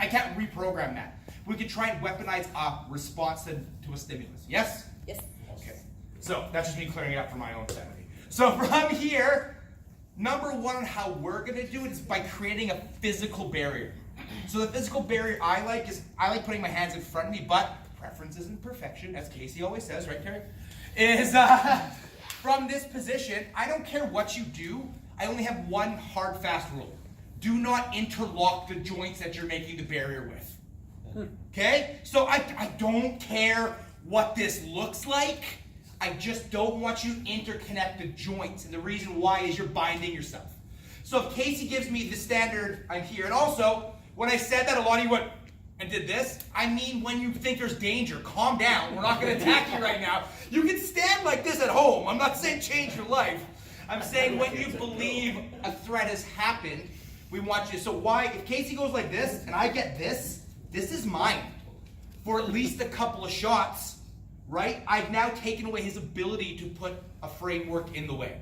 I can't reprogram that. We could try and weaponize a response to a stimulus. Yes? Yes. Okay. So that's just me clearing it up for my own sanity. So from here, number one on how we're going to do it is by creating a physical barrier. So the physical barrier I like putting my hands in front of me, but preference isn't perfection, as Kasey always says, right, Carrie? Is from this position, I don't care what you do, I only have one hard, fast rule. Do not interlock the joints that you're making the barrier with. Okay? So I don't care what this looks like. I just don't want you to interconnect the joints. And the reason why is you're binding yourself. So if Kasey gives me the standard, I'm here. And also, when I said that, a lot of you went and did this. I mean, when you think there's danger, calm down. We're not going to attack you right now. You can stand like this at home. I'm not saying change your life. I'm saying when you believe a threat has happened, we want you. So why, if Kasey goes like this and I get this is mine for at least a couple of shots, right? I've now taken away his ability to put a framework in the way.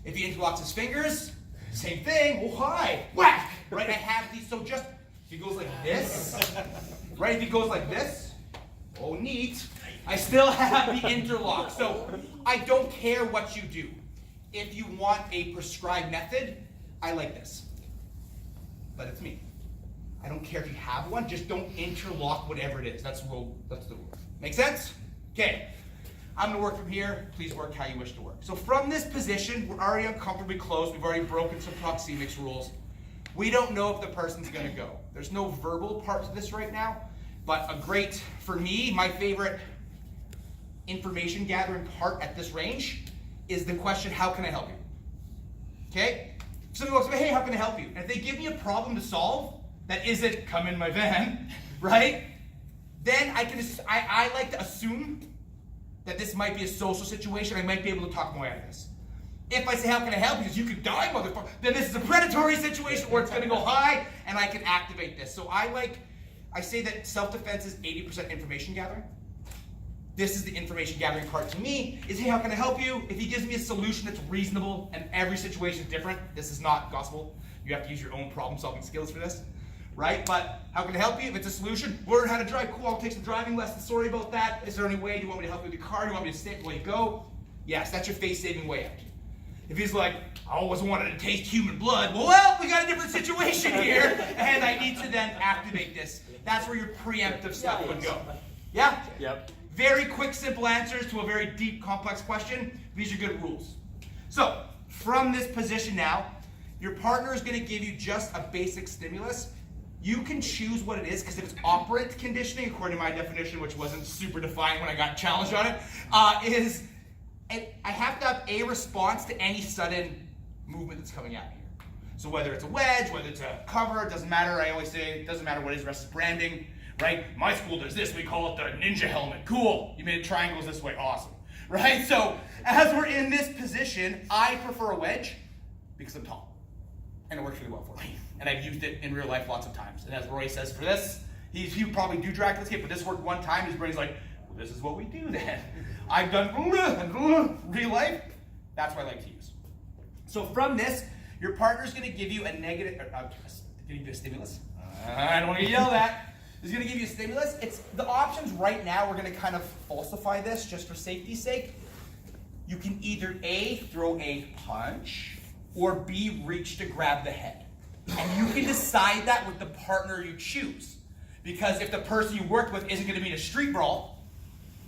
If he interlocks his fingers, same thing. Oh, hi, whack, right? I have these, so just, if he goes like this, right? If he goes like this, oh, neat. I still have the interlock. So I don't care what you do. If you want a prescribed method, I like this. But it's me. I don't care if you have one, just don't interlock whatever it is. That's the rule. Make sense? Okay. I'm going to work from here. Please work how you wish to work. So from this position, we're already uncomfortably close. We've already broken some proxemics rules. We don't know if the person's going to go. There's no verbal part to this right now, but a great, for me, my favorite information gathering part at this range is the question, how can I help you? Okay? Somebody walks up, hey, how can I help you? And if they give me a problem to solve that isn't come in my van, right? Then I like to assume that this might be a social situation. I might be able to talk my way out of this. If I say, how can I help you? Because you could die, motherfucker. Then this is a predatory situation where it's going to go high and I can activate this. So I say that self-defense is 80% information gathering. This is the information gathering part to me, is hey, how can I help you? If he gives me a solution that's reasonable and every situation is different, this is not gospel. You have to use your own problem solving skills for this, right? But how can I help you? If it's a solution, learn how to drive. Cool, I'll take some driving lessons. Sorry about that. Is there any way? Do you want me to help you with the car? Do you want me to stay where you go? Yes, that's your face-saving way out. If he's like, I always wanted to taste human blood, well, we got a different situation here, and I need to then activate this. That's where your preemptive stuff would go. Yeah? Yep. Very quick, simple answers to a very deep, complex question. These are good rules. So, from this position now, your partner is going to give you just a basic stimulus. You can choose what it is, because if it's operant conditioning, according to my definition, which wasn't super defined when I got challenged on it, I have to have a response to any sudden movement that's coming at me here. So whether it's a wedge, whether it's a cover, it doesn't matter. I always say it doesn't matter what it is, rest is branding. Right? My school does this, we call it the ninja helmet. Cool, you made triangles this way, awesome. Right? So, as we're in this position, I prefer a wedge because I'm tall. And it works really well for me. And I've used it in real life lots of times. And as Rory says for this, he probably do drag this kid, but this worked one time, his brain's like, well, this is what we do then. I've done real life, that's what I like to use. So from this, your partner's gonna give you a negative, give you a stimulus. I don't want to get yelled at. Is going to give you a stimulus. It's the options right now. We're going to kind of falsify this just for safety's sake. You can either A, throw a punch, or B, reach to grab the head. And you can decide that with the partner you choose. Because if the person you worked with isn't going to meet a street brawl,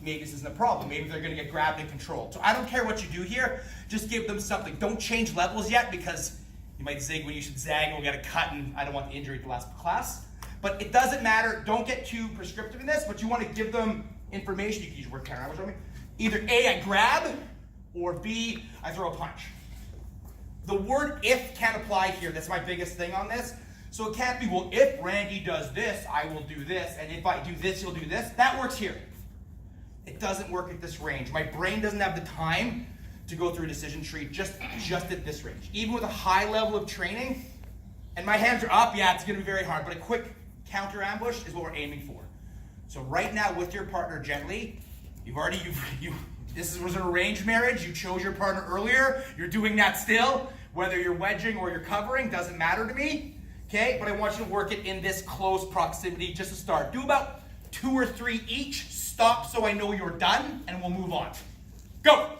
maybe this isn't a problem. Maybe they're going to get grabbed and controlled. So I don't care what you do here. Just give them something. Don't change levels yet, because you might zig when you should zag, and we'll get a cut, and I don't want the injury to last class. But it doesn't matter. Don't get too prescriptive in this, but you want to give them information. You can use your word counter language on me. Either A, I grab, or B, I throw a punch. The word if can't apply here. That's my biggest thing on this. So it can't be, well, if Randy does this, I will do this, and if I do this, he'll do this. That works here. It doesn't work at this range. My brain doesn't have the time to go through a decision tree just at this range. Even with a high level of training, and my hands are up, yeah, it's going to be very hard, but a quick counter ambush is what we're aiming for. So right now with your partner gently, this was an arranged marriage, you chose your partner earlier, you're doing that still, whether you're wedging or you're covering, doesn't matter to me. okay? But I want you to work it in this close proximity just to start. Do about 2 or 3 each. Stop so I know you're done, and we'll move on. Go!